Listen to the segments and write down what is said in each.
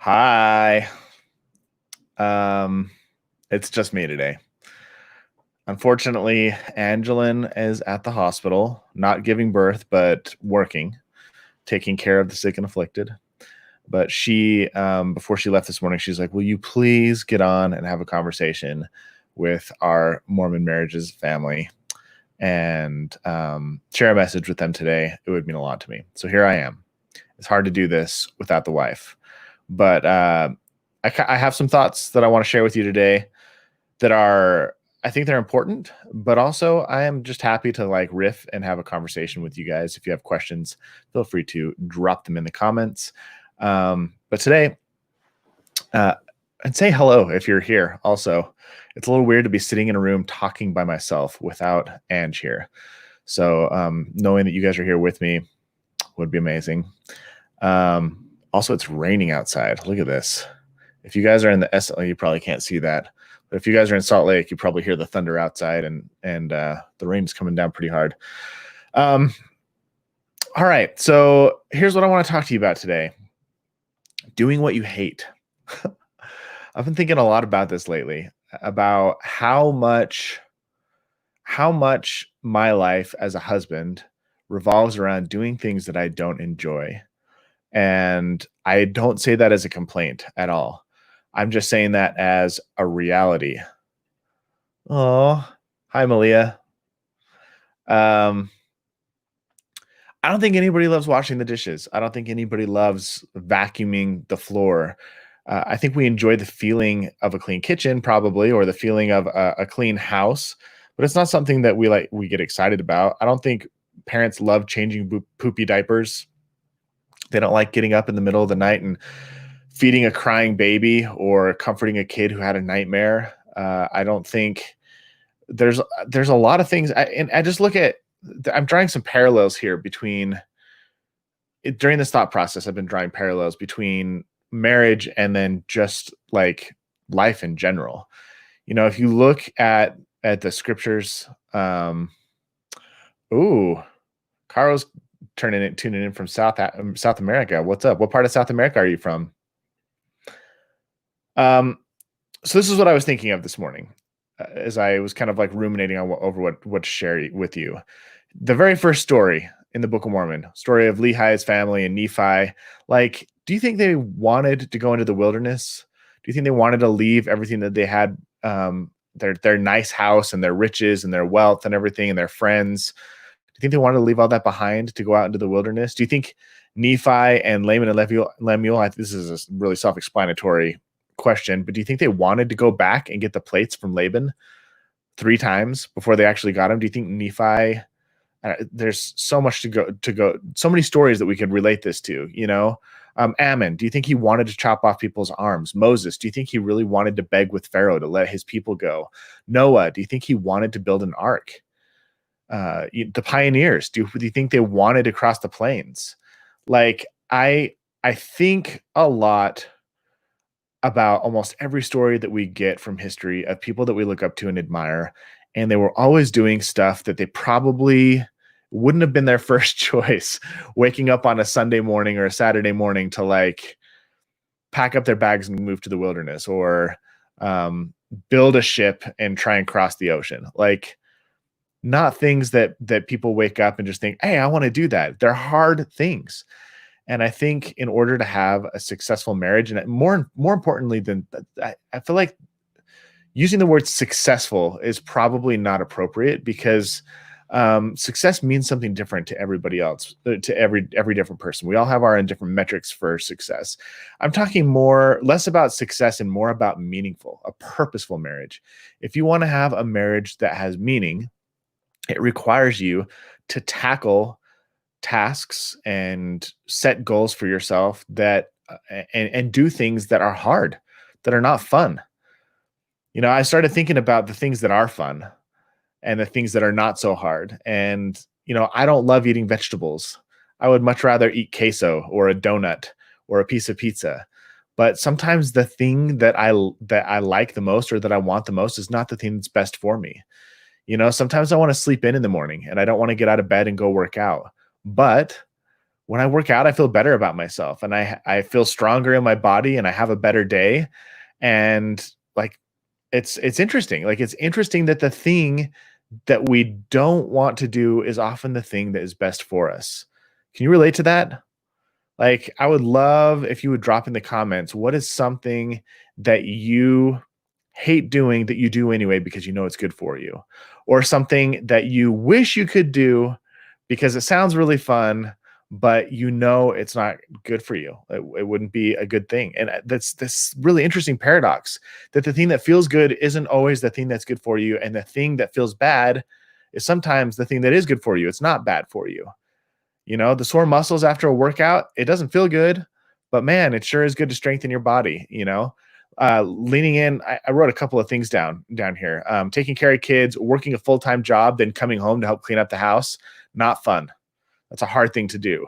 Hi. It's just me today. Unfortunately, Angilyn is at the hospital, not giving birth, but working, taking care of the sick and afflicted. But she, before she left this morning, she's like, will you please get on and have a conversation with our Mormon Marriages family and share a message with them today? It would mean a lot to me. So here I am. It's hard to do this without the wife. But I have some thoughts that I want to share with you today that I think they're important, but also I am just happy to riff and have a conversation with you guys. If you have questions, feel free to drop them in the comments. But today, and say hello if you're here. Also, it's a little weird to be sitting in a room talking by myself without Ange here. So knowing that you guys are here with me would be amazing. Also, it's raining outside. Look at this. If you guys are in the SLA, you probably can't see that. But if you guys are in Salt Lake, you probably hear the thunder outside and the rain's coming down pretty hard. All right. So here's what I want to talk to you about today. Doing what you hate. I've been thinking a lot about this lately, about how much my life as a husband revolves around doing things that I don't enjoy. And I don't say that as a complaint at all. I'm just saying that as a reality. Oh, hi, Malia. I don't think anybody loves washing the dishes. I don't think anybody loves vacuuming the floor. I think we enjoy the feeling of a clean kitchen, probably, or the feeling of a clean house, but it's not something that we get excited about. I don't think parents love changing poopy diapers. They don't like getting up in the middle of the night and feeding a crying baby or comforting a kid who had a nightmare. I don't think there's a lot of things. I just look at, I'm drawing some parallels here during this thought process, I've been drawing parallels between marriage and then just like life in general. If you look at the scriptures, Carl's tuning in from South America. What's up? What part of South America are you from? So this is what I was thinking of this morning, as I was kind of ruminating over what to share with you. The very first story in the Book of Mormon, story of Lehi's family and Nephi. Do you think they wanted to go into the wilderness? Do you think they wanted to leave everything that they had, their nice house and their riches and their wealth and everything and their friends? Do you think they wanted to leave all that behind to go out into the wilderness? Do you think Nephi and Laman and Lemuel, I think this is a really self-explanatory question, but do you think they wanted to go back and get the plates from Laban 3 times before they actually got them? Do you think Nephi, there's so much to go, so many stories that we could relate this to, Ammon, do you think he wanted to chop off people's arms? Moses, do you think he really wanted to beg with Pharaoh to let his people go? Noah, do you think he wanted to build an ark? The pioneers, do you think they wanted to cross the plains? I think a lot about almost every story that we get from history of people that we look up to and admire, and they were always doing stuff that they probably wouldn't have been their first choice, waking up on a Sunday morning or a Saturday morning to pack up their bags and move to the wilderness, or build a ship and try and cross the ocean. Not things that people wake up and just think, hey, I want to do that. They're hard things. And I think in order to have a successful marriage, and more importantly than I feel like using the word successful is probably not appropriate, because success means something different to everybody else, to every different person. We all have our own different metrics for success. I'm talking less about success and more about meaningful, a purposeful marriage. If you want to have a marriage that has meaning, it requires you to tackle tasks and set goals for yourself that and do things that are hard, that are not fun. I started thinking about the things that are fun and the things that are not so hard. And, I don't love eating vegetables. I would much rather eat queso or a donut or a piece of pizza. But sometimes the thing that I like the most, or that I want the most, is not the thing that's best for me. Sometimes I want to sleep in the morning and I don't want to get out of bed and go work out. But when I work out, I feel better about myself, and I feel stronger in my body, and I have a better day. And like, it's interesting. Like, it's interesting that the thing that we don't want to do is often the thing that is best for us. Can you relate to that? Like, I would love if you would drop in the comments, what is something that you hate doing that you do anyway because you know it's good for you? Or something that you wish you could do because it sounds really fun, but you know it's not good for you. It wouldn't be a good thing. And that's this really interesting paradox, that the thing that feels good isn't always the thing that's good for you, and the thing that feels bad is sometimes the thing that is good for you. It's not bad for you. You know, the sore muscles after a workout, it doesn't feel good, but man, it sure is good to strengthen your body, you know? Leaning in, I wrote a couple of things down here. Taking care of kids, working a full-time job, then coming home to help clean up the house, not fun. That's a hard thing to do.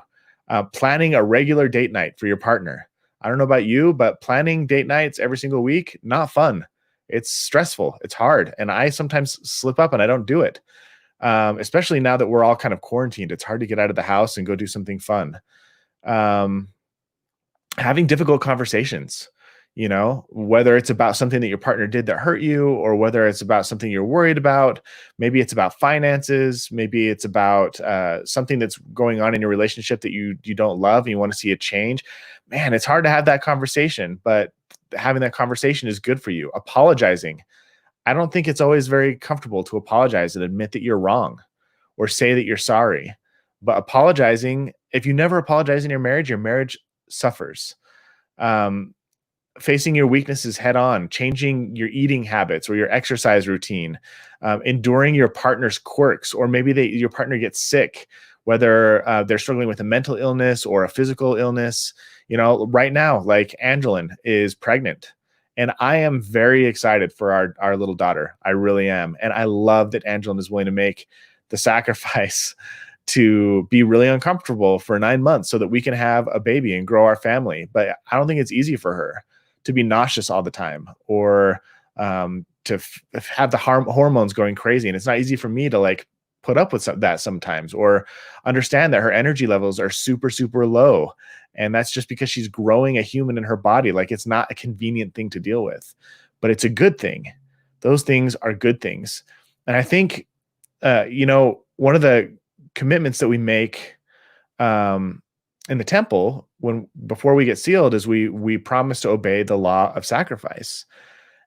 Planning a regular date night for your partner. I don't know about you, but planning date nights every single week, not fun. It's stressful. It's hard. And I sometimes slip up and I don't do it. Especially now that we're all kind of quarantined, it's hard to get out of the house and go do something fun. Having difficult conversations, you know, whether it's about something that your partner did that hurt you, or whether it's about something you're worried about. Maybe it's about finances. Maybe it's about something that's going on in your relationship that you don't love and you want to see a change. Man, it's hard to have that conversation, but having that conversation is good for you. Apologizing. I don't think it's always very comfortable to apologize and admit that you're wrong or say that you're sorry. But apologizing, if you never apologize in your marriage suffers. Facing your weaknesses head on, changing your eating habits or your exercise routine, enduring your partner's quirks, or maybe your partner gets sick, whether they're struggling with a mental illness or a physical illness. You know, right now, like Angilyn is pregnant. And I am very excited for our little daughter. I really am. And I love that Angilyn is willing to make the sacrifice to be really uncomfortable for 9 months so that we can have a baby and grow our family. But I don't think it's easy for her to be nauseous all the time, or to have the hormones going crazy. And it's not easy for me to like put up with that sometimes, or understand that her energy levels are super, super low. And that's just because she's growing a human in her body. Like, it's not a convenient thing to deal with, but it's a good thing. Those things are good things. And I think, you know, one of the commitments that we make in the temple before we get sealed is we promise to obey the law of sacrifice.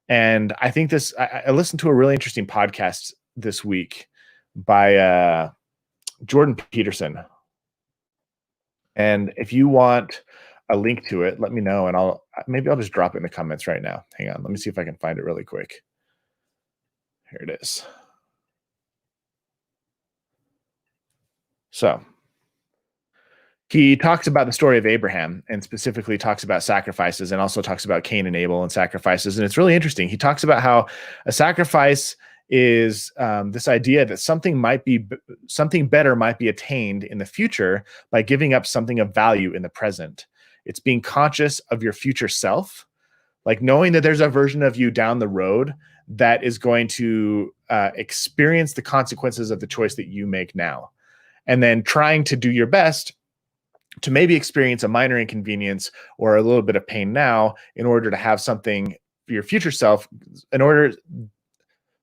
And I think I listened to a really interesting podcast this week by Jordan Peterson. And if you want a link to it, let me know, and I'll just drop it in the comments right now. Hang on, let me see if I can find it really quick. Here it is. So he talks about the story of Abraham, and specifically talks about sacrifices, and also talks about Cain and Abel and sacrifices. And it's really interesting. He talks about how a sacrifice is this idea that something better might be attained in the future by giving up something of value in the present. It's being conscious of your future self, like knowing that there's a version of you down the road that is going to experience the consequences of the choice that you make now, and then trying to do your best to maybe experience a minor inconvenience or a little bit of pain now in order to have something for your future self,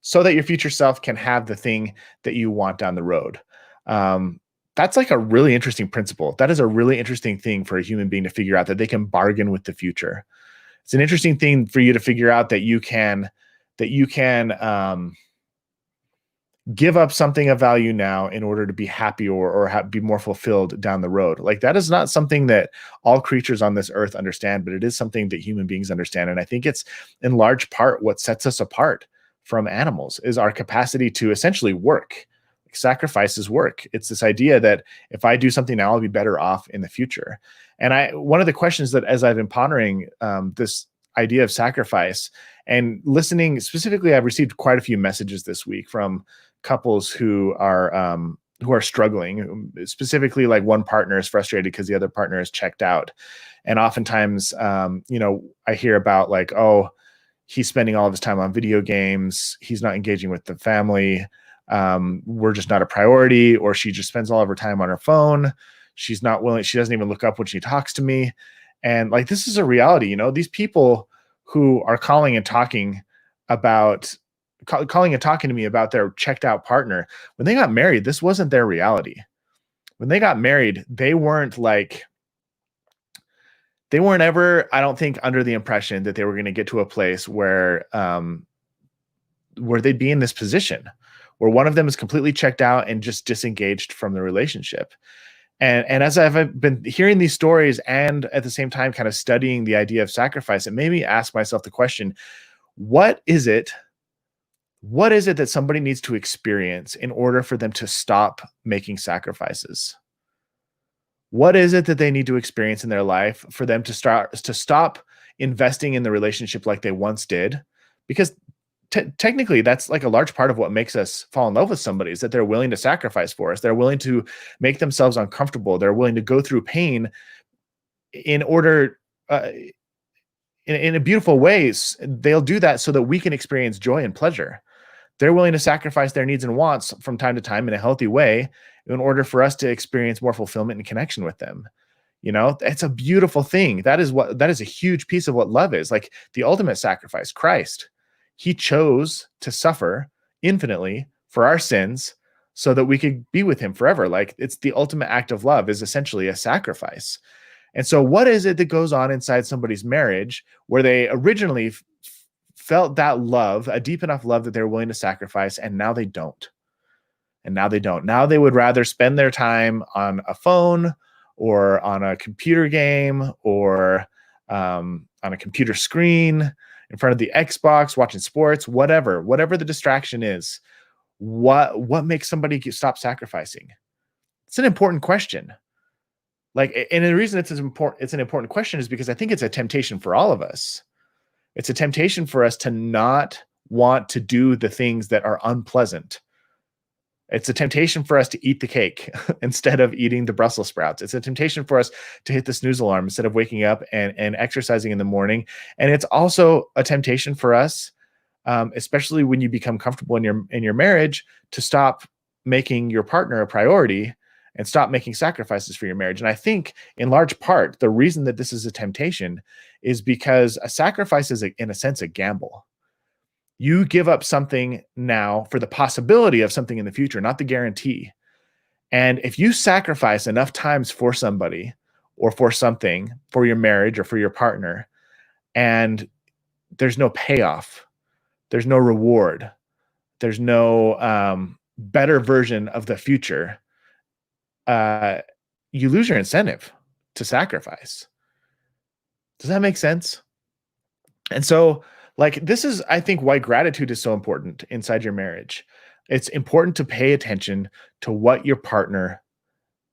so that your future self can have the thing that you want down the road. That's like a really interesting principle. That is a really interesting thing for a human being to figure out, that they can bargain with the future. It's an interesting thing for you to figure out that you can give up something of value now in order to be happy or be more fulfilled down the road. Like, that is not something that all creatures on this earth understand, but it is something that human beings understand. And I think it's in large part what sets us apart from animals, is our capacity to essentially work. Sacrifice is work. It's this idea that if I do something now, I'll be better off in the future. And one of the questions that, as I've been pondering this idea of sacrifice and listening specifically, I've received quite a few messages this week from couples who are struggling. Specifically, like, one partner is frustrated because the other partner is checked out. And oftentimes, you know, I hear about like, oh, he's spending all of his time on video games. He's not engaging with the family. We're just not a priority. Or she just spends all of her time on her phone. She's not willing. She doesn't even look up when she talks to me. And like, this is a reality, these people who are calling and talking to me about their checked out partner. When they got married, this wasn't their reality. When they got married, they weren't ever, I don't think, under the impression that they were going to get to a place where they'd be in this position where one of them is completely checked out and just disengaged from the relationship. And as I've been hearing these stories and at the same time kind of studying the idea of sacrifice, it made me ask myself the question, what is it that somebody needs to experience in order for them to stop making sacrifices? What is it that they need to experience in their life for them to stop investing in the relationship like they once did? Because technically, that's like a large part of what makes us fall in love with somebody, is that they're willing to sacrifice for us. They're willing to make themselves uncomfortable. They're willing to go through pain in order, in a beautiful ways. They'll do that so that we can experience joy and pleasure. They're willing to sacrifice their needs and wants from time to time in a healthy way in order for us to experience more fulfillment and connection with them. It's a beautiful thing. That is a huge piece of what love is. Like the ultimate sacrifice, Christ. He chose to suffer infinitely for our sins so that we could be with him forever. Like it's the ultimate act of love, is essentially a sacrifice. And so what is it that goes on inside somebody's marriage where they originally felt that love, a deep enough love that they're willing to sacrifice, and now they don't? Now they would rather spend their time on a phone or on a computer game or on a computer screen, in front of the Xbox, watching sports, whatever the distraction is. What makes somebody stop sacrificing? It's an important question. And the reason it's an important question is because I think it's a temptation for all of us. It's a temptation for us to not want to do the things that are unpleasant. It's a temptation for us to eat the cake instead of eating the Brussels sprouts. It's a temptation for us to hit the snooze alarm instead of waking up and exercising in the morning. And it's also a temptation for us, especially when you become comfortable in your marriage, to stop making your partner a priority and stop making sacrifices for your marriage. And I think in large part, the reason that this is a temptation is because a sacrifice is, in a sense, a gamble. You give up something now for the possibility of something in the future, not the guarantee. And if you sacrifice enough times for somebody or for something, for your marriage or for your partner, and there's no payoff, there's no reward, there's no better version of the future, you lose your incentive to sacrifice. Does that make sense? And so, this is, I think, why gratitude is so important inside your marriage. It's important to pay attention to what your partner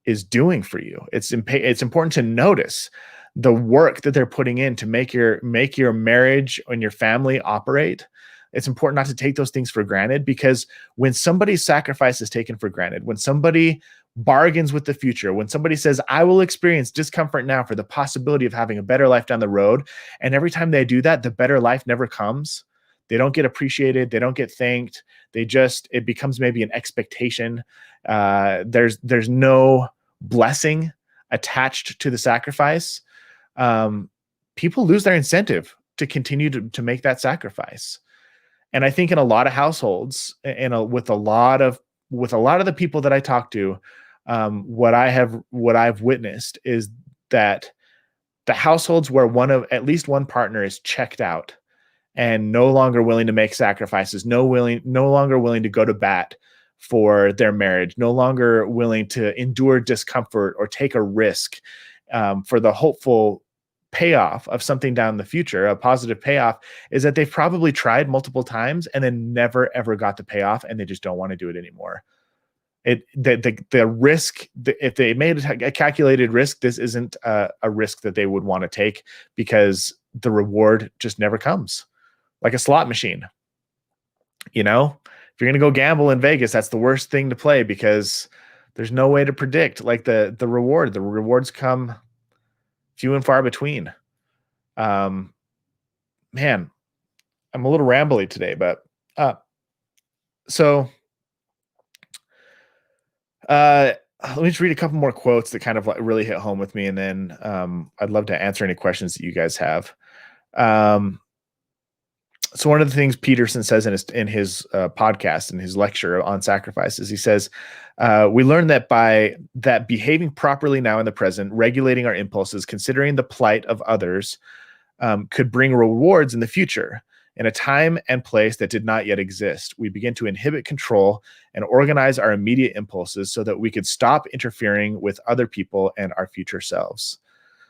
is doing for you. It's important to notice the work that they're putting in to make your marriage and your family operate. It's important not to take those things for granted, because when somebody's sacrifice is taken for granted, when somebody bargains with the future, when somebody says, I will experience discomfort now for the possibility of having a better life down the road, and every time they do that, the better life never comes. They don't get appreciated. They don't get thanked. It becomes maybe an expectation. There's no blessing attached to the sacrifice. People lose their incentive to continue to make that sacrifice. And I think in a lot of households, with a lot of the people that I talk to, what I've witnessed is that the households where at least one partner is checked out and no longer willing to make sacrifices, no longer willing to go to bat for their marriage, no longer willing to endure discomfort or take a risk for the hopeful payoff of something down the future, a positive payoff, is that they've probably tried multiple times and then never ever got the payoff, and they just don't want to do it anymore. The risk, if they made a calculated risk, this isn't a risk that they would want to take, because the reward just never comes. Like a slot machine. If you're going to go gamble in Vegas, that's the worst thing to play, because there's no way to predict the reward. The rewards come few and far between. Man, I'm a little rambly today, but Let me just read a couple more quotes that kind of like really hit home with me, and then I'd love to answer any questions that you guys have. So one of the things Peterson says in his podcast, in his lecture on sacrifices, he says, we learn that by that behaving properly now in the present, regulating our impulses, considering the plight of others, could bring rewards in the future. In a time and place that did not yet exist, we begin to inhibit control and organize our immediate impulses so that we could stop interfering with other people and our future selves.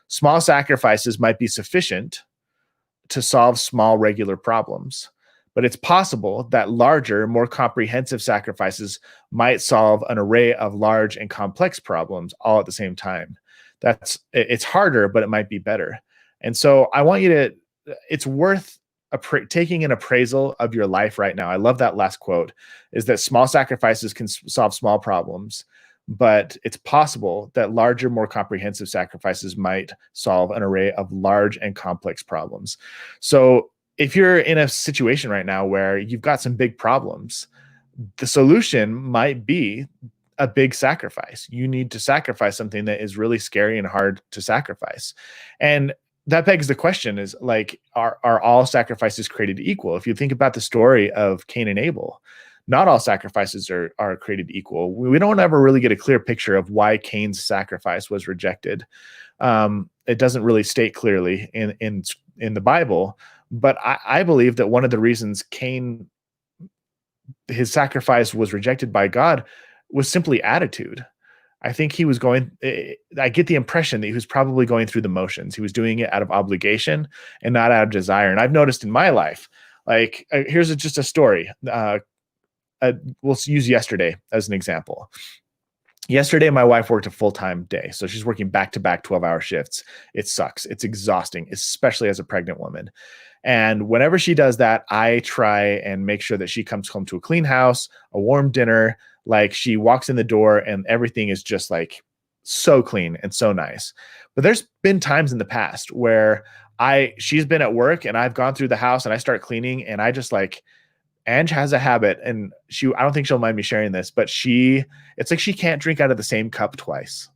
Small sacrifices might be sufficient to solve small regular problems, but it's possible that larger, more comprehensive sacrifices might solve an array of large and complex problems all at the same time. It's harder, but it might be better. And so I want you to, it's worth taking an appraisal of your life right now. I love that last quote, is that small sacrifices can solve small problems, but it's possible that larger, more comprehensive sacrifices might solve an array of large and complex problems. So if you're in a situation right now where you've got some big problems, the solution might be a big sacrifice. You need to sacrifice something that is really scary and hard to sacrifice. And that begs the question is like, are all sacrifices created equal? If you think about the story of Cain and Abel, not all sacrifices are created equal. We don't ever really get a clear picture of why Cain's sacrifice was rejected. It doesn't really state clearly in the Bible, but I believe that one of the reasons his sacrifice was rejected by God was simply attitude. I think he was I get the impression that he was probably going through the motions. He was doing it out of obligation and not out of desire. And I've noticed in my life, like, here's just a story. We'll use yesterday as an example. Yesterday, my wife worked a full-time day. So she's working back-to-back 12-hour shifts. It sucks. It's exhausting, especially as a pregnant woman. And whenever she does that, I try and make sure that she comes home to a clean house, a warm dinner. Like, she walks in the door and everything is just like so clean and so nice. But there's been times in the past where she's been at work and I've gone through the house and I start cleaning and I just like, Ange has a habit, and I don't think she'll mind me sharing this, but it's like she can't drink out of the same cup twice.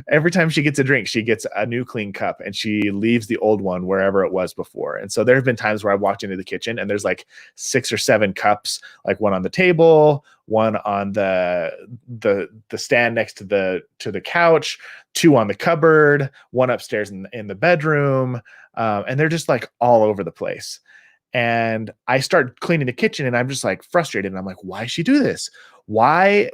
Every time she gets a drink, she gets a new clean cup and she leaves the old one wherever it was before. And so there have been times where I walked into the kitchen and there's like 6 or 7 cups, like one on the table, one on the stand next to the couch, 2 on the cupboard, one upstairs in the bedroom. And they're just like all over the place. And I start cleaning the kitchen and I'm just like frustrated. And I'm like, why does she do this? Why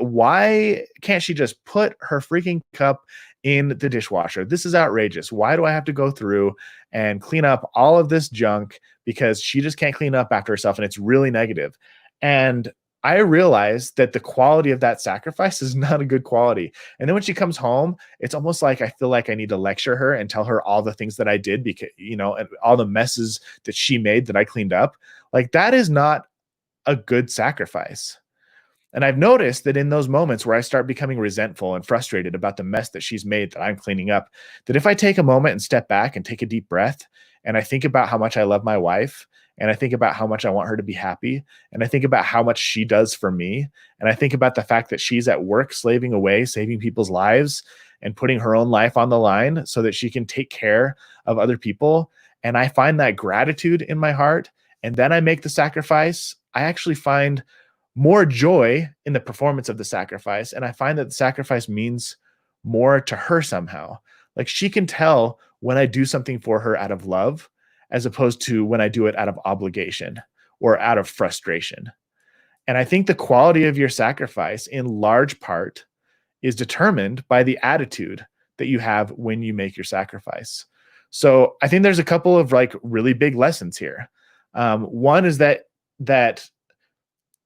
can't she just put her freaking cup in the dishwasher? This is outrageous. Why do I have to go through and clean up all of this junk because she just can't clean up after herself? And it's really negative. And I realized that the quality of that sacrifice is not a good quality. And then when she comes home, it's almost like I feel like I need to lecture her and tell her all the things that I did because, and all the messes that she made that I cleaned up. Like, that is not a good sacrifice. And I've noticed that in those moments where I start becoming resentful and frustrated about the mess that she's made that I'm cleaning up, that if I take a moment and step back and take a deep breath, and I think about how much I love my wife, and I think about how much I want her to be happy, and I think about how much she does for me, and I think about the fact that she's at work slaving away, saving people's lives, and putting her own life on the line so that she can take care of other people, and I find that gratitude in my heart, and then I make the sacrifice, I actually find more joy in the performance of the sacrifice, and I find that the sacrifice means more to her somehow. Like, she can tell when I do something for her out of love, as opposed to when I do it out of obligation or out of frustration. And I think the quality of your sacrifice in large part is determined by the attitude that you have when you make your sacrifice. So I think there's a couple of like really big lessons here. One is that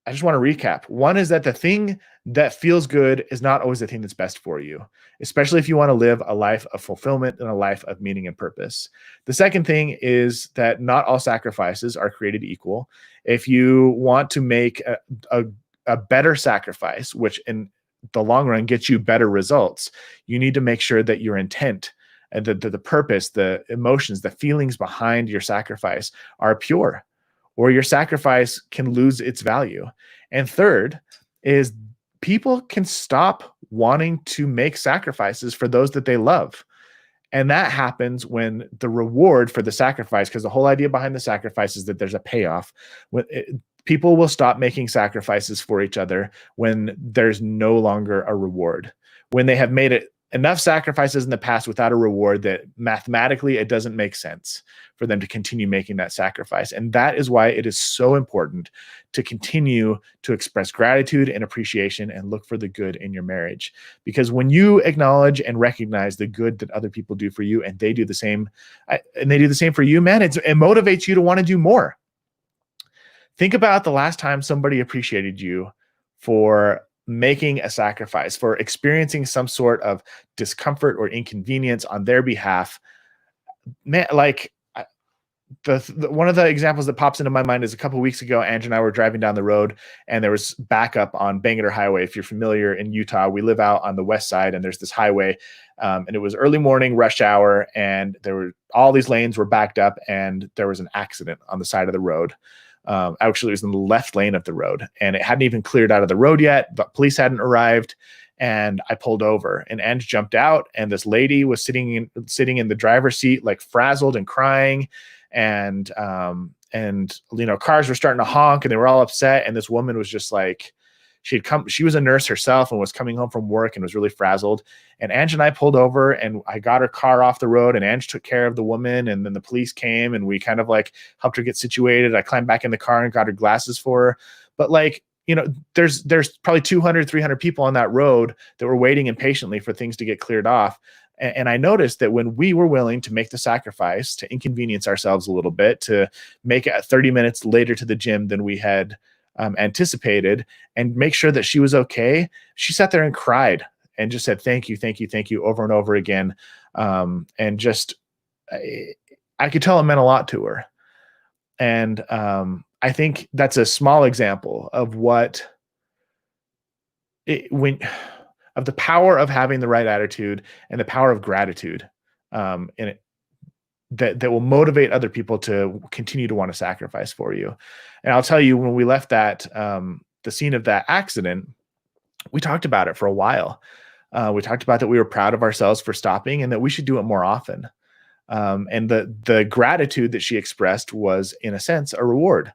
I just want to recap. One is that the thing that feels good is not always the thing that's best for you, especially if you want to live a life of fulfillment and a life of meaning and purpose. The second thing is that not all sacrifices are created equal. If you want to make a better sacrifice, which in the long run gets you better results, you need to make sure that your intent and the purpose, the emotions, the feelings behind your sacrifice are pure, or your sacrifice can lose its value. And third is people can stop wanting to make sacrifices for those that they love. And that happens when the reward for the sacrifice, because the whole idea behind the sacrifice is that there's a payoff. People will stop making sacrifices for each other when there's no longer a reward. When they have made enough sacrifices in the past without a reward that mathematically it doesn't make sense for them to continue making that sacrifice. And that is why it is so important to continue to express gratitude and appreciation and look for the good in your marriage. Because when you acknowledge and recognize the good that other people do for you, and they do the same, for you, man, it motivates you to want to do more. Think about the last time somebody appreciated you for making a sacrifice, for experiencing some sort of discomfort or inconvenience on their behalf. Man, like one of the examples that pops into my mind is a couple of weeks ago, Ange and I were driving down the road and there was backup on Bangerter Highway. If you're familiar in Utah, we live out on the west side and there's this highway. And it was early morning rush hour and all these lanes were backed up and there was an accident on the side of the road. Actually, it was in the left lane of the road and it hadn't even cleared out of the road yet. The police hadn't arrived and I pulled over and Ange jumped out and this lady was sitting in the driver's seat, like frazzled and crying. And cars were starting to honk and they were all upset. And this woman was just like, she was a nurse herself and was coming home from work and was really frazzled. And Ange and I pulled over and I got her car off the road and Ange took care of the woman. And then the police came and we kind of like helped her get situated. I climbed back in the car and got her glasses for her. But like, there's probably 200, 300 people on that road that were waiting impatiently for things to get cleared off. And I noticed that when we were willing to make the sacrifice to inconvenience ourselves a little bit, to make it 30 minutes later to the gym than we had anticipated and make sure that she was okay, she sat there and cried and just said, thank you, thank you, thank you over and over again. And just, I could tell it meant a lot to her. And I think that's a small example of of the power of having the right attitude and the power of gratitude that will motivate other people to continue to want to sacrifice for you. And I'll tell you, when we left the scene of that accident, we talked about it for a while. We talked about that we were proud of ourselves for stopping and that we should do it more often. And the gratitude that she expressed was, in a sense, a reward.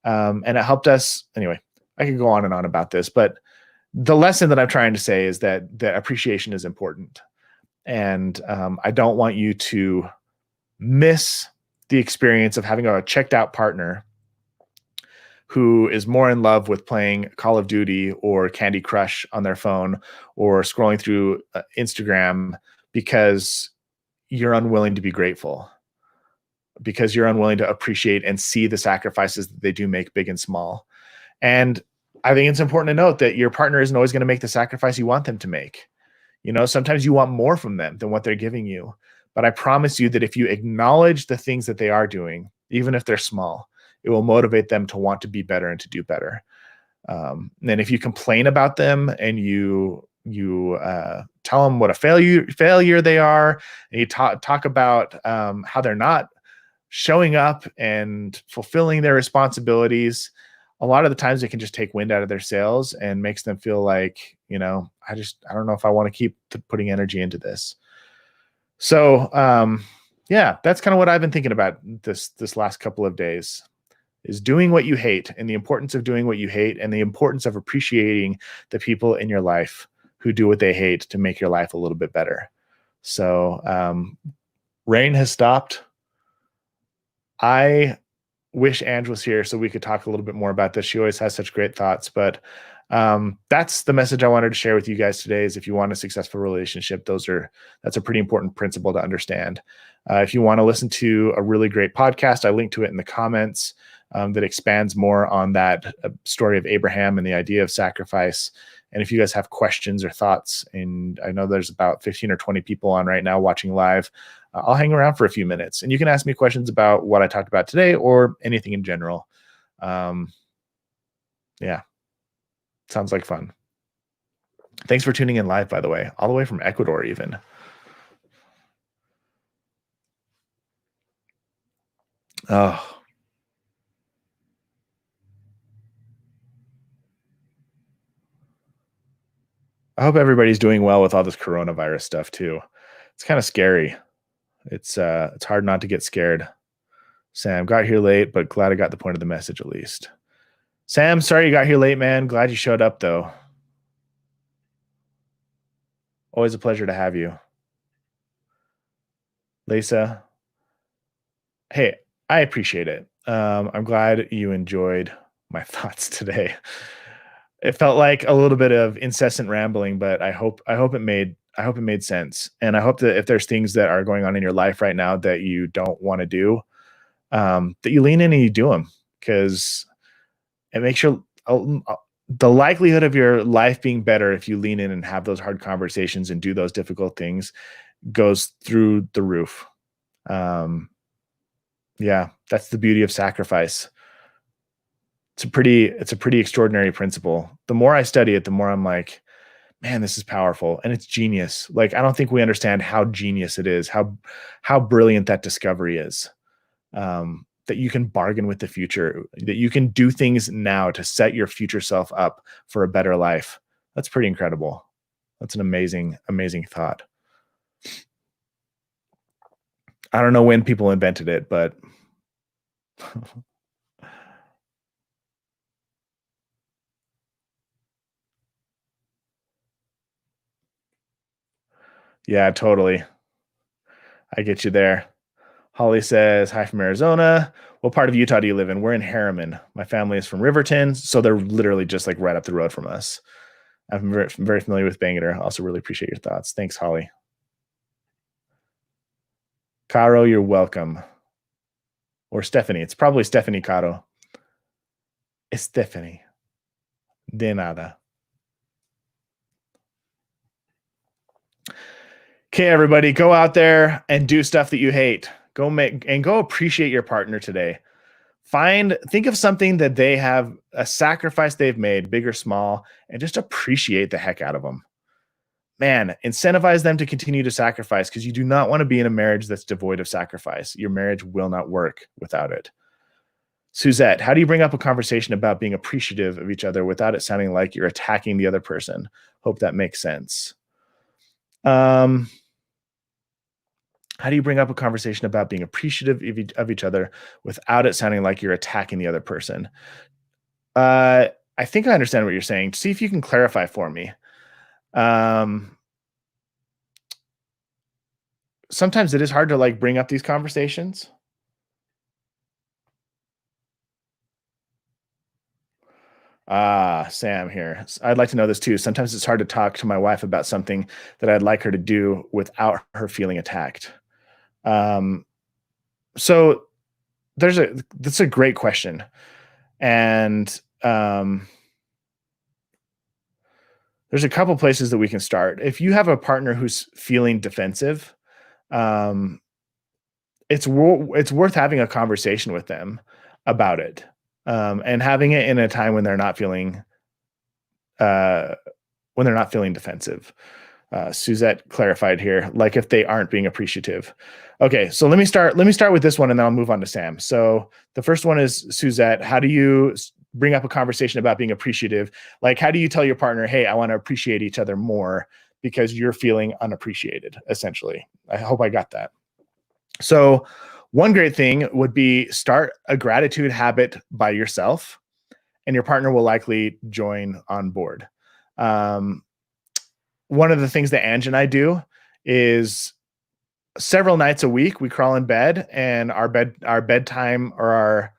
And it helped us. Anyway, I could go on and on about this, but the lesson that I'm trying to say is that the appreciation is important. And I don't want you to miss the experience of having a checked out partner who is more in love with playing Call of Duty or Candy Crush on their phone or scrolling through Instagram because you're unwilling to be grateful, because you're unwilling to appreciate and see the sacrifices that they do make, big and small. And I think it's important to note that your partner isn't always going to make the sacrifice you want them to make. Sometimes you want more from them than what they're giving you. But I promise you that if you acknowledge the things that they are doing, even if they're small, it will motivate them to want to be better and to do better. And if you complain about them and you tell them what a failure they are, and you talk about how they're not showing up and fulfilling their responsibilities, a lot of the times it can just take wind out of their sails and makes them feel like, I don't know if I want to keep putting energy into this. So, that's kind of what I've been thinking about this last couple of days, is doing what you hate, and the importance of doing what you hate, and the importance of appreciating the people in your life who do what they hate to make your life a little bit better. So, rain has stopped. I wish Ange was here so we could talk a little bit more about this. She always has such great thoughts, but that's the message I wanted to share with you guys today. Is if you want a successful relationship, that's a pretty important principle to understand. If you want to listen to a really great podcast, I linked to it in the comments that expands more on that story of Abraham and the idea of sacrifice. And if you guys have questions or thoughts, and I know there's about 15 or 20 people on right now watching live, I'll hang around for a few minutes and you can ask me questions about what I talked about today or anything in general. Sounds like fun. Thanks for tuning in live, by the way, all the way from Ecuador even. Oh, I hope everybody's doing well with all this coronavirus stuff too. It's kind of scary. It's hard not to get scared. Sam, got here late, but glad I got the point of the message at least. Sam, sorry you got here late, man. Glad you showed up though. Always a pleasure to have you. Lisa, hey, I appreciate it. I'm glad you enjoyed my thoughts today. It felt like a little bit of incessant rambling, but I hope it made sense. And I hope that if there's things that are going on in your life right now that you don't want to do, that you lean in and you do them, because it makes the likelihood of your life being better if you lean in and have those hard conversations and do those difficult things goes through the roof. Yeah, that's the beauty of sacrifice. It's a pretty extraordinary principle. The more I study it, the more I'm like, man, this is powerful and it's genius. Like, I don't think we understand how genius it is, how brilliant that discovery is. That you can bargain with the future, that you can do things now to set your future self up for a better life. That's pretty incredible. That's an amazing, amazing thought. I don't know when people invented it, but yeah, totally. I get you there. Holly says, hi from Arizona. What part of Utah do you live in? We're in Harriman. My family is from Riverton, so they're literally just like right up the road from us. I'm very familiar with Bangor. Also really appreciate your thoughts. Thanks, Holly. Caro, you're welcome. Or Stephanie. It's probably Stephanie Caro. It's Stephanie. De nada. Okay, everybody, go out there and do stuff that you hate. Go appreciate your partner today. Think of something that they have, a sacrifice they've made, big or small, and just appreciate the heck out of them. Man, incentivize them to continue to sacrifice, because you do not want to be in a marriage that's devoid of sacrifice. Your marriage will not work without it. Suzette, how do you bring up a conversation about being appreciative of each other without it sounding like you're attacking the other person? Hope that makes sense. How do you bring up a conversation about being appreciative of each other without it sounding like you're attacking the other person? I think I understand what you're saying. See if you can clarify for me. Sometimes it is hard to like bring up these conversations. Sam here. I'd like to know this too. Sometimes it's hard to talk to my wife about something that I'd like her to do without her feeling attacked. So that's a great question. And there's a couple places that we can start. If you have a partner who's feeling defensive, it's worth having a conversation with them about it, and having it in a time when they're not feeling defensive. Suzette clarified here, like if they aren't being appreciative. Okay, so let me start with this one, and then I'll move on to Sam. So the first one is Suzette. How do you bring up a conversation about being appreciative? Like, how do you tell your partner, hey, I want to appreciate each other more because you're feeling unappreciated, essentially? I hope I got that. So one great thing would be start a gratitude habit by yourself, and your partner will likely join on board. One of the things that Ange and I do is several nights a week, we crawl in bed, and our bedtime or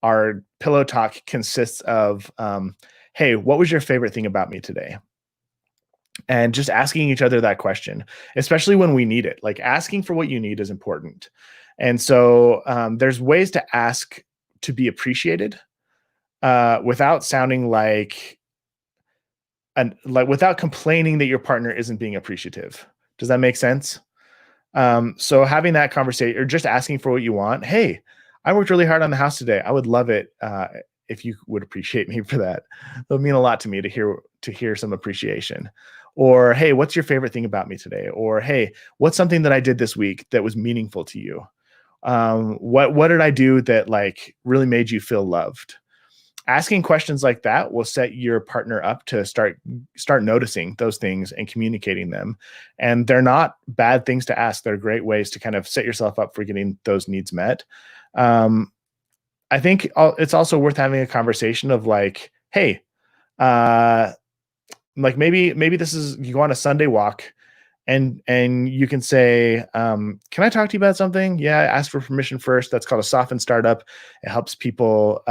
our pillow talk consists of, hey, what was your favorite thing about me today? And just asking each other that question, especially when we need it. Like, asking for what you need is important. And so there's ways to ask to be appreciated without sounding without complaining that your partner isn't being appreciative. Does that make sense? So having that conversation, or just asking for what you want. Hey, I worked really hard on the house today. I would love it if you would appreciate me for that. It would mean a lot to me to hear some appreciation. Or, hey, what's your favorite thing about me today? Or, hey, what's something that I did this week that was meaningful to you? What did I do that like really made you feel loved? asking questions like that will set your partner up to start noticing those things and communicating them. And they're not bad things to ask. They're great ways to kind of set yourself up for getting those needs met. I think it's also worth having a conversation of like, hey, like maybe this is, you go on a Sunday walk and you can say, can I talk to you about something? Yeah, ask for permission first. That's called a soften startup. It helps people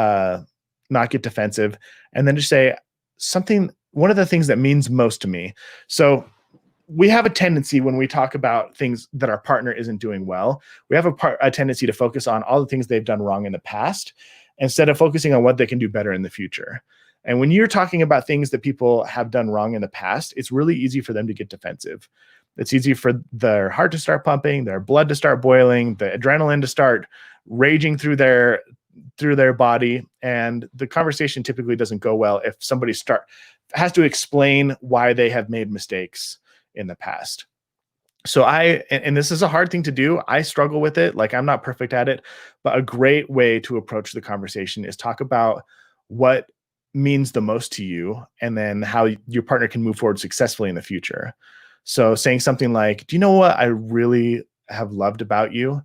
not get defensive. And then just say something, one of the things that means most to me. So we have a tendency when we talk about things that our partner isn't doing well, we have a tendency to focus on all the things they've done wrong in the past instead of focusing on what they can do better in the future. And when you're talking about things that people have done wrong in the past, it's really easy for them to get defensive. It's easy for their heart to start pumping, their blood to start boiling, the adrenaline to start raging through their body. And the conversation typically doesn't go well if somebody has to explain why they have made mistakes in the past. So and this is a hard thing to do. I struggle with it. Like, I'm not perfect at it, but a great way to approach the conversation is talk about what means the most to you and then how your partner can move forward successfully in the future. So saying something like, do you know what I really have loved about you?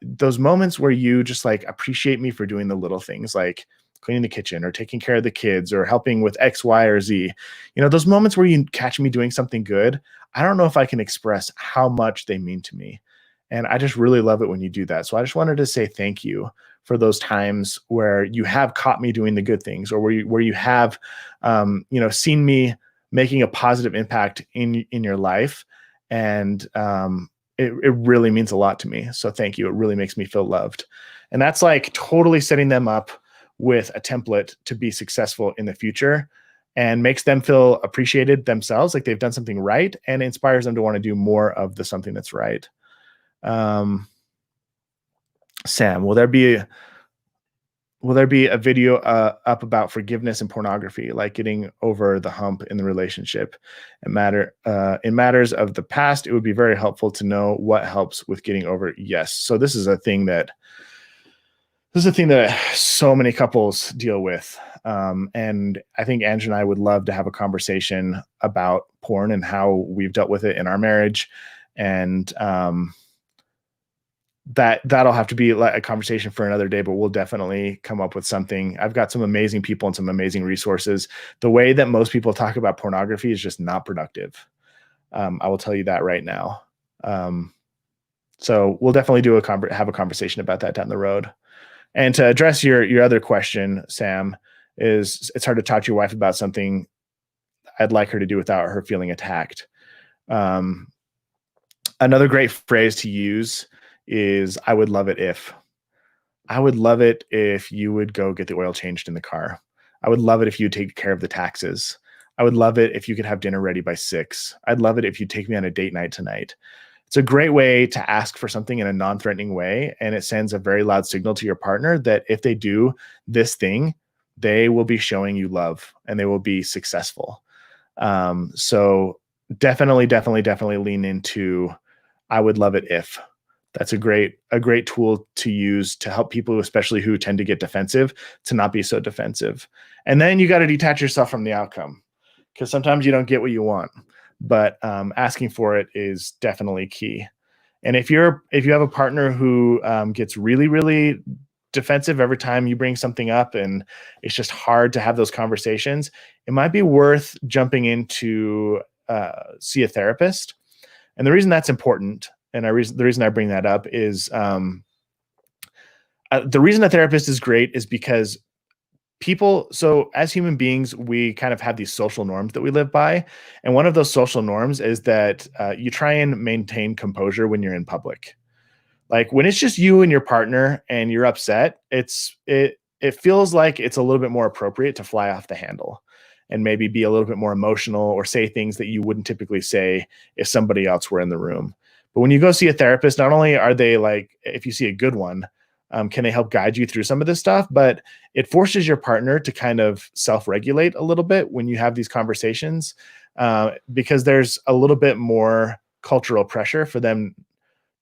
Those moments where you just like appreciate me for doing the little things like cleaning the kitchen or taking care of the kids or helping with X, Y, or Z. Those moments where you catch me doing something good, I don't know if I can express how much they mean to me. And I just really love it when you do that. So I just wanted to say thank you for those times where you have caught me doing the good things, or where you have, seen me making a positive impact in your life. And it really means a lot to me. So thank you. It really makes me feel loved. And that's like totally setting them up with a template to be successful in the future, and makes them feel appreciated themselves, like they've done something right, and inspires them to want to do more of the something that's right. Sam, will there be a video up about forgiveness and pornography, like getting over the hump in the relationship? In matters of the past, it would be very helpful to know what helps with getting over it. Yes. So this is a thing that so many couples deal with. And I think Ange and I would love to have a conversation about porn and how we've dealt with it in our marriage. And that'll have to be a conversation for another day, but we'll definitely come up with something. I've got some amazing people and some amazing resources. The way that most people talk about pornography is just not productive. I will tell you that right now. So we'll definitely have a conversation about that down the road. And to address your other question, Sam, is it's hard to talk to your wife about something I'd like her to do without her feeling attacked. Another great phrase to use is, I would love it if you would go get the oil changed in the car. I would love it if you'd take care of the taxes. I would love it if you could have dinner ready by 6. I'd love it if you'd take me on a date night tonight. It's a great way to ask for something in a non-threatening way, and it sends a very loud signal to your partner that if they do this thing, they will be showing you love and they will be successful. So definitely lean into, I would love it if. That's a great tool to use to help people, especially who tend to get defensive, to not be so defensive. And then you got to detach yourself from the outcome, because sometimes you don't get what you want. But asking for it is definitely key. And if you have a partner who gets really, really defensive every time you bring something up, and it's just hard to have those conversations, it might be worth jumping into see a therapist. And the reason that's important, and the reason I bring that up is the reason a therapist is great is because so as human beings, we kind of have these social norms that we live by. And one of those social norms is that you try and maintain composure when you're in public. Like when it's just you and your partner and you're upset, it feels like it's a little bit more appropriate to fly off the handle and maybe be a little bit more emotional or say things that you wouldn't typically say if somebody else were in the room. But when you go see a therapist, not only are they like, if you see a good one, can they help guide you through some of this stuff, but it forces your partner to kind of self-regulate a little bit when you have these conversations, because there's a little bit more cultural pressure for them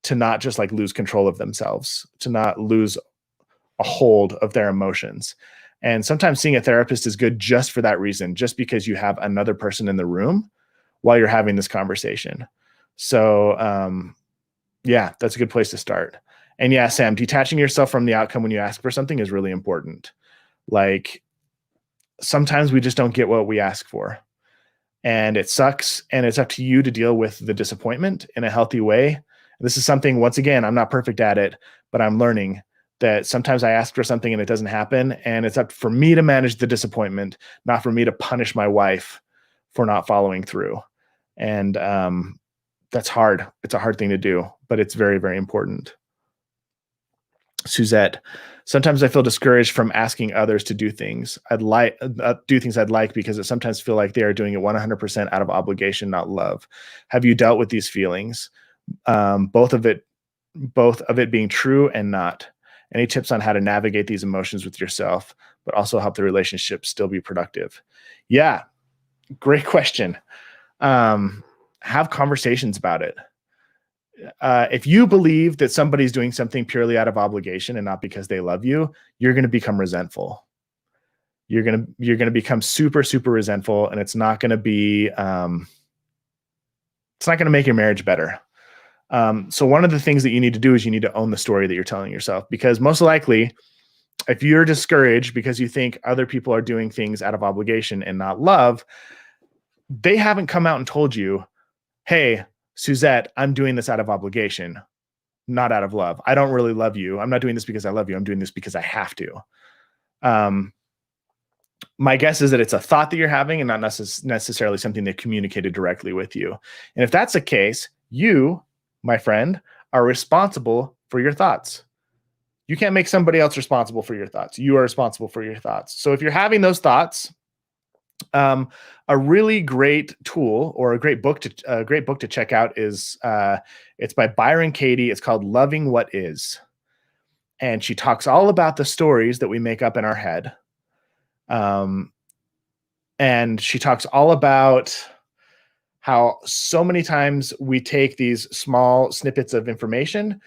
to not just like lose control of themselves, to not lose a hold of their emotions. And sometimes seeing a therapist is good just for that reason, just because you have another person in the room while you're having this conversation. So, yeah, that's a good place to start. And yeah, Sam, detaching yourself from the outcome when you ask for something is really important. Like, sometimes we just don't get what we ask for, and it sucks. And it's up to you to deal with the disappointment in a healthy way. This is something, once again, I'm not perfect at it, but I'm learning that sometimes I ask for something and it doesn't happen. And it's up for me to manage the disappointment, not for me to punish my wife for not following through. And that's hard. It's a hard thing to do, but it's very, very important. Suzette, sometimes I feel discouraged from asking others to do things I'd like because it sometimes feel like they are doing it 100% out of obligation, not love. Have you dealt with these feelings? Both of it being true and not. Any tips on how to navigate these emotions with yourself, but also help the relationship still be productive? Yeah, great question. Have conversations about it. If you believe that somebody's doing something purely out of obligation and not because they love you, you're going to become resentful. You're going to become super, super resentful, and it's not going to be, it's not going to make your marriage better. So one of the things that you need to do is you need to own the story that you're telling yourself, because most likely, if you're discouraged because you think other people are doing things out of obligation and not love, they haven't come out and told you, hey, Suzette, I'm doing this out of obligation, not out of love. I don't really love you. I'm not doing this because I love you. I'm doing this because I have to. My guess is that it's a thought that you're having and not necessarily something they communicated directly with you. And if that's the case, you, my friend, are responsible for your thoughts. You can't make somebody else responsible for your thoughts. You are responsible for your thoughts. So if you're having those thoughts, a really great tool or a great book to check out is it's by Byron Katie. It's called Loving What Is. And she talks all about the stories that we make up in our head. And she talks all about how so many times we take these small snippets of information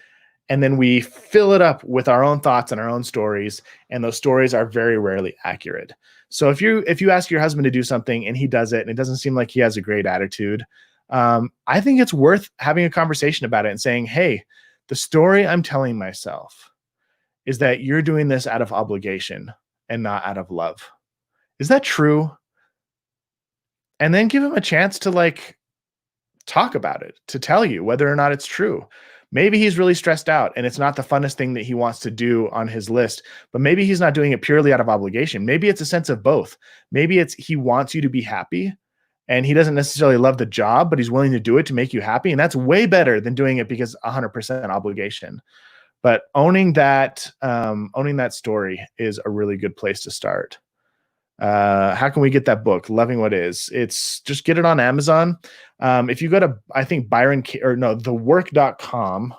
and then we fill it up with our own thoughts and our own stories, and those stories are very rarely accurate. So if you ask your husband to do something and he does it and it doesn't seem like he has a great attitude, I think it's worth having a conversation about it and saying, hey, the story I'm telling myself is that you're doing this out of obligation and not out of love. Is that true? And then give him a chance to talk about it, to tell you whether or not it's true. Maybe he's really stressed out and it's not the funnest thing that he wants to do on his list, but maybe he's not doing it purely out of obligation. Maybe it's a sense of both. Maybe it's he wants you to be happy and he doesn't necessarily love the job, but he's willing to do it to make you happy. And that's way better than doing it because 100% obligation. But owning that story is a really good place to start. How can we get that book, Loving What Is? It's just get it on Amazon. If you go to, I think thework.com,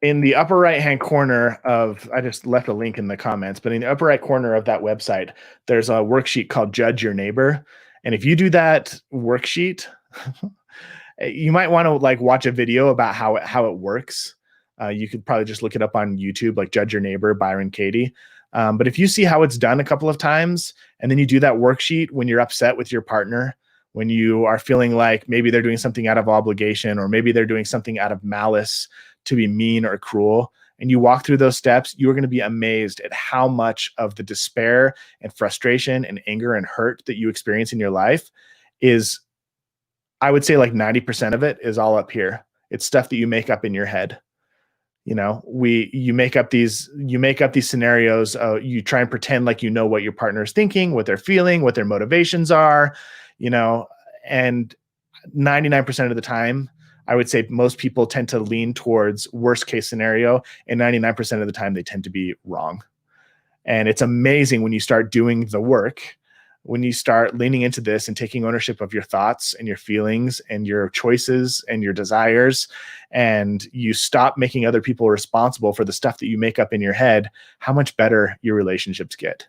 in the upper right-hand corner of, I just left a link in the comments, but in the upper right corner of that website, there's a worksheet called Judge Your Neighbor. And if you do that worksheet, you might want to watch a video about how it works. You could probably just look it up on YouTube, like Judge Your Neighbor, Byron Katie. But if you see how it's done a couple of times, and then you do that worksheet when you're upset with your partner, when you are feeling like maybe they're doing something out of obligation, or maybe they're doing something out of malice to be mean or cruel, and you walk through those steps, you're going to be amazed at how much of the despair and frustration and anger and hurt that you experience in your life is, I would say 90% of it is all up here. It's stuff that you make up in your head. You make up these scenarios. You try and pretend like you know what your partner is thinking, what they're feeling, what their motivations are, and 99% of the time, I would say most people tend to lean towards worst case scenario, and 99% of the time they tend to be wrong. And it's amazing when you start doing the work, when you start leaning into this and taking ownership of your thoughts and your feelings and your choices and your desires, and you stop making other people responsible for the stuff that you make up in your head, how much better your relationships get.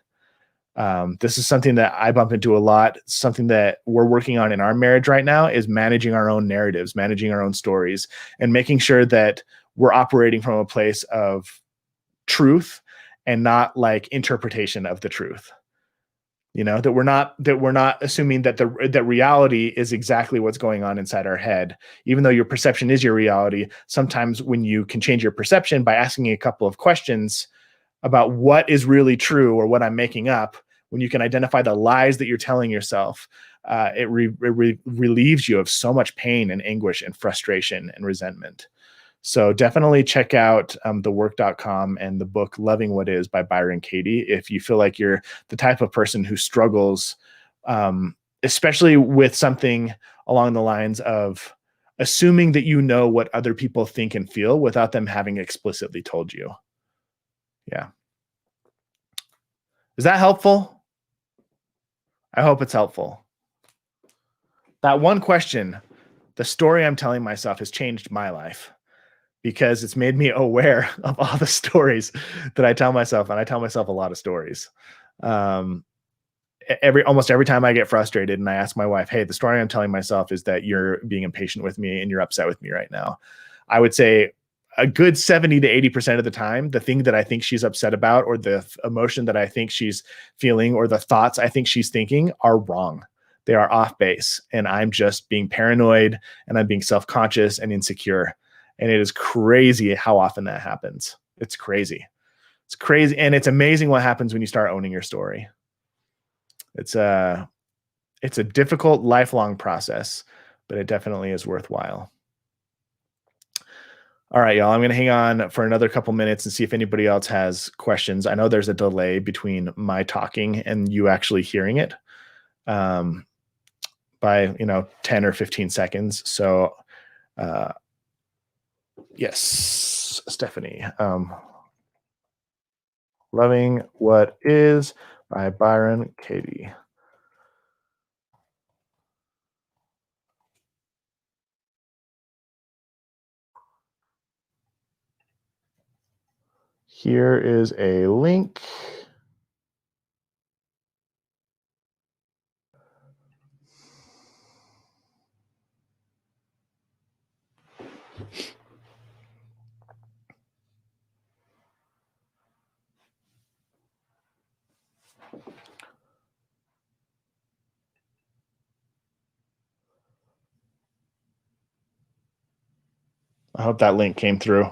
This is something that I bump into a lot. Something that we're working on in our marriage right now is managing our own narratives, managing our own stories, and making sure that we're operating from a place of truth and not like interpretation of the truth. That we're not assuming that that reality is exactly what's going on inside our head, even though your perception is your reality. Sometimes when you can change your perception by asking a couple of questions about what is really true or what I'm making up, when you can identify the lies that you're telling yourself, it relieves you of so much pain and anguish and frustration and resentment. So definitely check out thework.com and the book Loving What Is by Byron Katie if you feel like you're the type of person who struggles, especially with something along the lines of assuming that you know what other people think and feel without them having explicitly told you. Yeah. Is that helpful? I hope it's helpful. That one question, the story I'm telling myself, has changed my life, because it's made me aware of all the stories that I tell myself, and I tell myself a lot of stories. Almost every time I get frustrated and I ask my wife, hey, the story I'm telling myself is that you're being impatient with me and you're upset with me right now. I would say a good 70 to 80% of the time, the thing that I think she's upset about, or the emotion that I think she's feeling, or the thoughts I think she's thinking, are wrong. They are off base, and I'm just being paranoid, and I'm being self-conscious and insecure. And it is crazy how often that happens. It's crazy. It's crazy. And it's amazing what happens when you start owning your story. It's a difficult, lifelong process, but it definitely is worthwhile. All right, y'all, I'm going to hang on for another couple minutes and see if anybody else has questions. I know there's a delay between my talking and you actually hearing it by 10 or 15 seconds. So yes, Stephanie. Loving What Is by Byron Katie. Here is a link. I hope that link came through.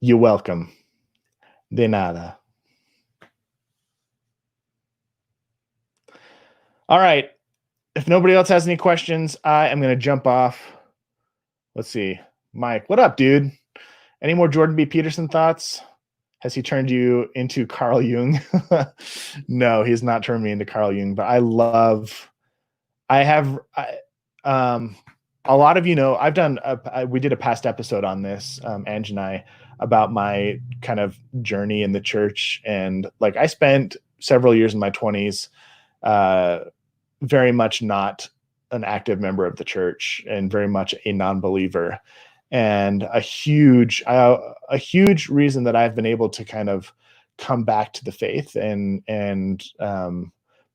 You're welcome. De nada. All right. If nobody else has any questions, I am going to jump off. Let's see. Mike, what up, dude? Any more Jordan B. Peterson thoughts? Has he turned you into Carl Jung? No, he's not turned me into Carl Jung, but a lot of we did a past episode on this, Ange and I, about my kind of journey in the church. And like, I spent several years in my 20s, very much not an active member of the church and very much a non-believer. And a huge reason that I've been able to kind of come back to the faith and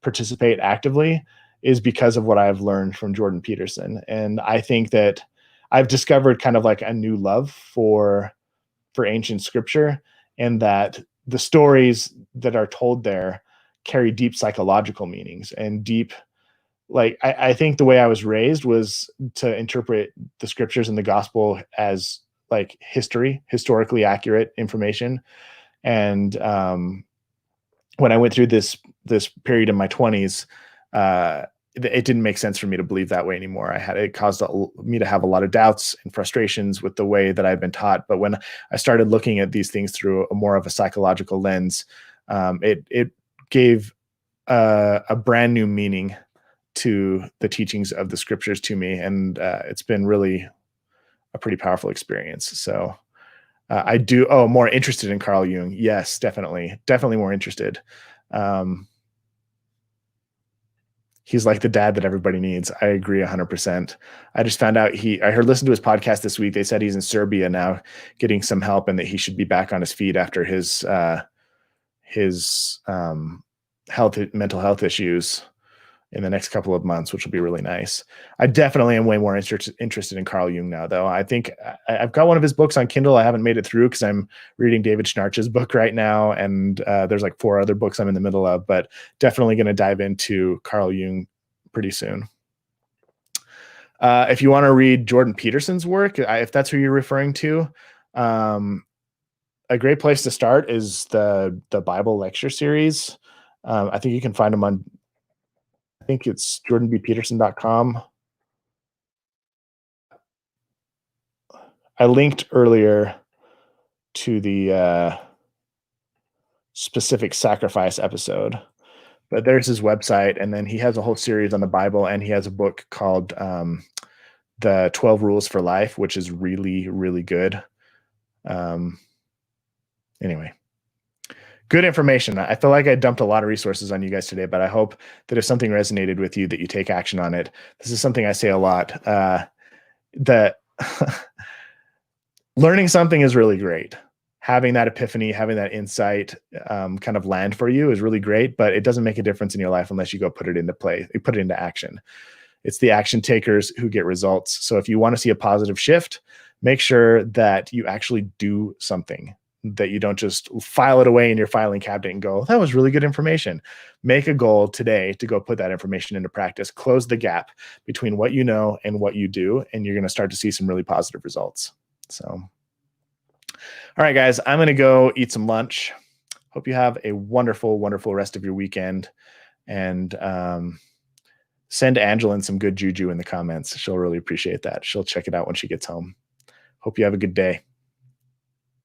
participate actively is because of what I've learned from Jordan Peterson. And I think that I've discovered kind of like a new love for ancient scripture, and that the stories that are told there carry deep psychological meanings and deep, like, I think the way I was raised was to interpret the scriptures and the gospel as like historically accurate information. And when I went through this period in my 20s, it didn't make sense for me to believe that way anymore. It caused me to have a lot of doubts and frustrations with the way that I've been taught. But when I started looking at these things through a more of a psychological lens, it gave a brand new meaning to the teachings of the scriptures to me. And it's been really a pretty powerful experience. So more interested in Carl Jung. Yes, definitely more interested. He's like the dad that everybody needs. I agree 100%. I just found out I listened to his podcast this week. They said he's in Serbia now getting some help, and that he should be back on his feet after his mental health issues. in the next couple of months, which will be really nice. I definitely am way more interested in Carl Jung now, though. I think I've got one of his books on Kindle. I haven't made it through because I'm reading David Schnarch's book right now, and there's like 4 other books I'm in the middle of, but definitely going to dive into Carl Jung pretty soon. If you want to read Jordan Peterson's work, if that's who you're referring to, a great place to start is the Bible lecture series. I think you can find them on, I think it's jordanbpeterson.com. I linked earlier to the specific sacrifice episode, but there's his website. And then he has a whole series on the Bible, and he has a book called the 12 Rules for Life, which is really, really good. Anyway, good information. I feel like I dumped a lot of resources on you guys today, but I hope that if something resonated with you, that you take action on it. This is something I say a lot, that learning something is really great. Having that epiphany, having that insight kind of land for you is really great, but it doesn't make a difference in your life unless you go put it into play, put it into action. It's the action takers who get results. So if you want to see a positive shift, make sure that you actually do something, that you don't just file it away in your filing cabinet and go, that was really good information. Make a goal today to go put that information into practice. Close the gap between what you know and what you do, and you're going to start to see some really positive results. So, all right, guys, I'm going to go eat some lunch. Hope you have a wonderful, wonderful rest of your weekend. And send Angilyn some good juju in the comments. She'll really appreciate that. She'll check it out when she gets home. Hope you have a good day.